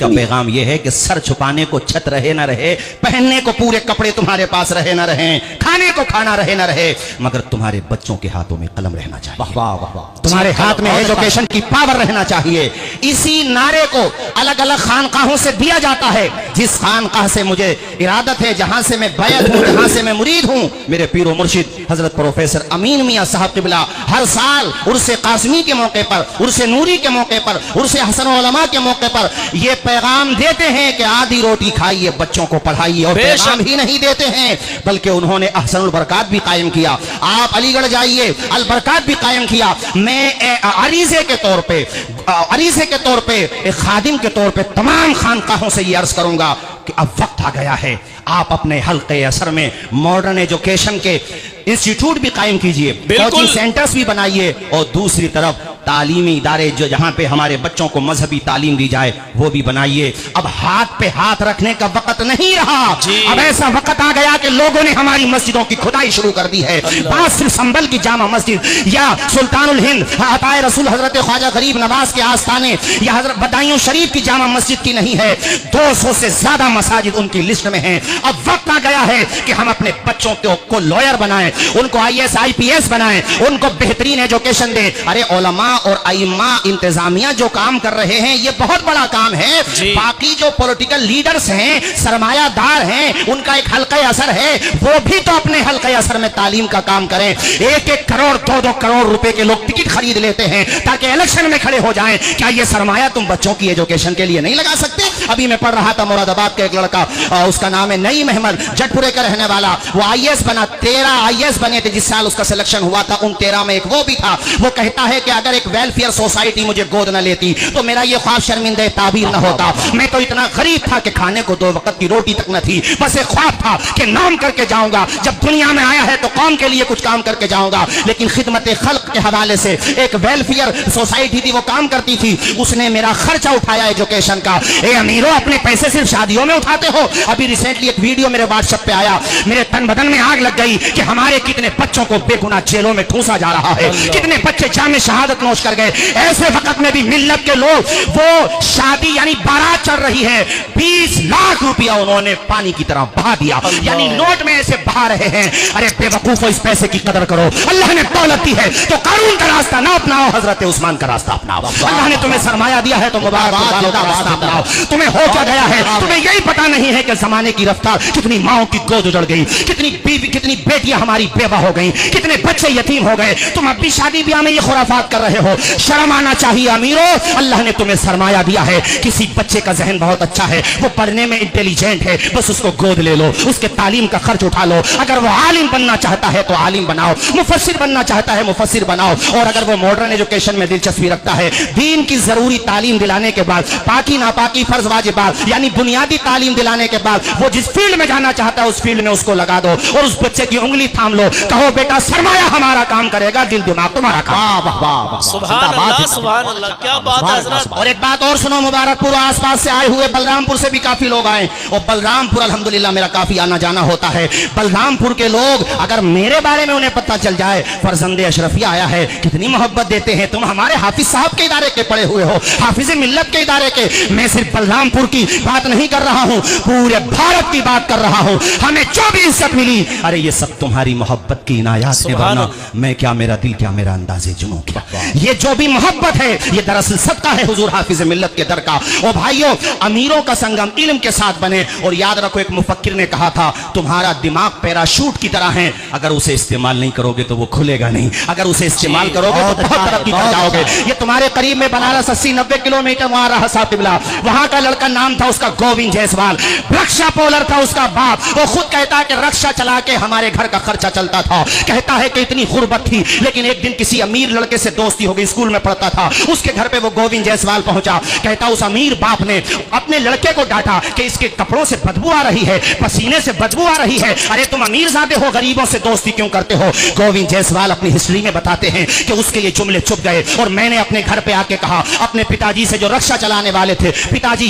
کا پیغام یہ ہے کہ سر چھپانے کو چھت رہے نہ رہے، پہننے کو پورے کپڑے تمہارے پاس رہے نہ رہیں، کھانے کو کھانا رہے نہ رہے، مگر تمہارے بچوں کے ہاتھوں میں قلم رہنا چاہیے، تمہارے ہاتھ میں ایجوکیشن کی پاور رہنا چاہیے۔ اسی نعرے کو الگ الگ خانقاہوں سے دیا جاتا ہے۔ جس خانقاہ سے مجھے ارادت ہے، جہاں سے میں بیعت ہوں، جہاں سے میں مرید ہوں، میرے پیر و مرشد حضرت پروفیسر امین میاں صاحب قبلہ ہر سال عرس قاسمی کے موقع پر، عرس نوری کے موقع پر، عرس حسن علماء کے موقع پر یہ پیغام دیتے ہیں کہ آدھی روٹی کھائیے، بچوں کو پڑھائیے، اور پیغام ہی نہیں دیتے ہیں بلکہ انہوں نے احسن البرکات بھی قائم کیا۔ آپ علی گڑھ جائیے، البرکات بھی قائم کیا۔ میں عریضے کے طور پہ ایک خادم کے طور پہ تمام خانقاہوں سے یہ عرض کروں گا کہ اب وقت آ گیا ہے، آپ اپنے حلقے اثر میں ماڈرن ایجوکیشن کے انسٹیٹیوٹ بھی قائم کیجئے، کوچنگ سینٹرز بھی بنائیے، اور دوسری طرف تعلیمی ادارے جو جہاں پہ ہمارے بچوں کو مذہبی تعلیم دی جائے وہ بھی بنائیے۔ اب ہاتھ پہ ہاتھ رکھنے کا وقت نہیں رہا، اب ایسا وقت آ گیا کہ لوگوں نے ہماری مسجدوں کی کھدائی شروع کر دی ہے۔ بات صرف سنبل کی جامع مسجد یا سلطان الہند عطائے رسول حضرت خواجہ غریب نواز کے آستانے یا حضرت بدایوں شریف کی جامع مسجد کی نہیں ہے، 200 سے زیادہ مساجد ان کی لسٹ میں ہیں۔ اب وقت آ گیا ہے کہ ہم اپنے بچوں کو لوئر بنائیں، ان کو IAS IPS بنائیں، ان کو بہترین ایجوکیشن دیں۔ ارے علماء اور ائمہ انتظامیہ جو کام کر رہے ہیں یہ بہت بڑا کام ہے، باقی جو پولیٹیکل لیڈرز ہیں، سرمایہ دار ہیں، ان کا ایک حلقہ اثر ہے، وہ بھی تو اپنے حلقہ اثر میں تعلیم کا کام کریں۔ 1-1 کروڑ 2-2 کروڑ روپے کے لوگ ٹکٹ خرید لیتے ہیں تاکہ الیکشن میں کھڑے ہو جائیں۔ کیا یہ سرمایہ تم بچوں کی ایجوکیشن کے لیے نہیں لگا سکتے؟ ابھی میں پڑھ رہا تھا مراد آباد کا ایک لڑکا، اس کا نام ہے نعیم احمد، جٹ پورے کا رہنے والا، وہ IAS بنا، 13 IAS بنے تھے جس سال اس کا سلیکشن ہوا تھا، ان 13 میں ایک وہ بھی تھا۔ وہ کہتا ہے کہ اگر ایک ویلفیئر سوسائٹی مجھے گود نہ لیتی تو میرا یہ خواب شرمندہ تعبیر نہ ہوتا، میں تو اتنا غریب تھا کہ کھانے کو 2 وقت کی روٹی تک نہ تھی، بس ایک خواب تھا کہ نام کر کے جاؤں گا، جب دنیا میں آیا ہے تو قوم کے لیے کچھ کام کر کے جاؤں گا۔ لیکن خدمت خلق کے حوالے سے ایک ویلفیئر سوسائٹی تھی، وہ کام کرتی تھی، اس نے میرا خرچہ اٹھایا ایجوکیشن کا۔ اے امیرو، اپنے پیسے صرف شادیوں میں اٹھاتے ہو؟ ابھی ریسنٹلی ایک ویڈیو میرے واٹس ایپ پہ آیا، میرے تن بدن میں آگ لگ گئی کہ ہمارے کتنے بچوں کو بے گناہ جیلوں میں ٹھونسا جا رہا ہے، کتنے بچے جام شہادت نوش کر گئے۔ ایسے وقت میں بھی ملت کے لوگ، وہ شادی یعنی بارات چل رہی ہے، 20 لاکھ روپیہ انہوں نے پانی کی طرح بہا دیا، یعنی نوٹ میں ایسے بہا رہے ہیں۔ ارے بے وقوفو، اس پیسے کی قدر کرو، اللہ نے دولت دی ہے تو قارون کا راستہ نہ اپناؤ، حضرت عثمان کا راستہ اپناؤ۔ اللہ نے تمہیں سرمایہ دیا ہے تو مبارک کا راستہ اپناؤ۔ تمہیں ہو کیا گیا ہے، تمہیں یہی پتا نہیں ہے کہ زمانے کی رفتار کتنی ماؤں کی گود اجڑ گئی، کتنی بیٹیاں ہماری بیوہ ہو گئیں، کتنے بچے یتیم ہو گئے۔ تم اب بھی شادی بیاہ میں یہ خرافات کر رہے ہو، شرم آنا چاہیے امیرو۔ اللہ نے تمہیں سرمایہ دیا ہے، کسی بچے کا ذہن بہت اچھا ہے، وہ پڑھنے میں انٹیلیجنٹ ہے، بس اس کو گود لے لو، اس کے تعلیم کا خرچ اٹھا لو۔ اگر وہ عالم بننا چاہتا ہے تو عالم بناؤ، مفسر بننا چاہتا ہے مفسر بناؤ، اور اگر وہ ماڈرن ایجوکیشن میں دلچسپی رکھتا ہے، دین کی ضروری تعلیم دلانے کے بعد، پاکی ناپاکی فرض واجبات یعنی بنیادی تعلیم دلانے کے بعد، وہ جس فیلڈ میں جانا چاہتا ہے اس فیلڈ میں اس کو لگا دو، اور اس بچے کی انگلی تھام لو، کہو بیٹا سرمایہ ہمارا کام کرے گا، دل دماغ تمہارا کام۔ سبحان اللہ، سبحان اللہ، کیا بات ہے حضرت۔ اور ایک بات اور سنو، مبارک پور آس پاس سے آئے ہوئے، بلرام پور سے بھی کافی لوگ آئے، اور بلرام پور الحمدللہ میرا کافی آنا جانا ہوتا ہے۔ بلرام پور کے لوگ اگر میرے بارے میں انہیں پتہ چل جائے فرزند اشرفیہ آیا ہے، کتنی محبت دیتے ہیں۔ تم ہمارے حافظ صاحب کے ادارے کے پڑے ہوئے ہو، حافظ ملت کے ادارے کے۔ میں صرف بلرام پور کی بات نہیں کر رہا ہوں، پورے بھارت کی بات کر رہا ہوں۔ ہمیں جو بھی عزت ملی، ارے یہ سب تمہاری محبت کی عنایات سے بنا۔ میں کیا، میرا دل کیا، میرا انداز جنوں کیا، یہ جو بھی محبت ہے یہ دراصل صدقہ ہے حضور حافظ ملت کے در کا۔ اور بھائیوں، امیروں کا سنگم علم کے ساتھ بنے، اور یاد رکھو ایک مفکر نے کہا تھا تمہارا دماغ پیراشوٹ کی طرح ہے، اگر اسے استعمال نہیں کرو گے تو وہ کھلے گا نہیں، اگر اسے استعمال کرو گے تو بہت ترقی کر جاؤ گے۔ یہ تمہارے قریب میں بنارس 80-90 کلومیٹر وہاں رہا صاحب قبلہ، وہاں کا لڑکا نام تھا اس کا گووند جیسوال، رکشا پولر تھا اس کا باپ۔ وہ خود کہتا ہے کہ رکشا چلا کے ہمارے گھر کا خرچہ چلتا تھا، کہتا ہے کہ اتنی غربت تھی، لیکن ایک دن کسی امیر لڑکے سے دوستی ہو گئی، اسکول میں پڑھتا تھا، اس کے گھر پہ وہ گووند جیسوال پہنچا، کہتا اس امیر باپ نے اپنے لڑکے کو ڈانٹا کہ اس کے کپڑوں سے بدبو آ رہی ہے، پسینے سے بدبو آ رہی ہے، ارے تم امیر زادے ہو، غریبوں سے دوستی کیوں کرتے ہو؟ گووند جیسوال اپنی ہسٹری میں بتاتے ہیں کہ اس کے یہ جملے چپ گئے، اور میں نے اپنے گھر پہ آ کے کہا اپنے پتا جی سے جو رکشا چلانے والے تھے، پتا جی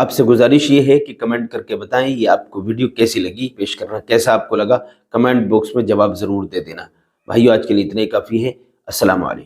آپ سے گزارش یہ ہے کہ کمنٹ کر کے بتائیں یہ آپ کو ویڈیو کیسی لگی، پیش کرنا کیسا آپ کو لگا، کمنٹ باکس میں جواب ضرور دے دینا۔ بھائیو آج کے لیے اتنا ہی کافی ہے۔ السلام علیکم۔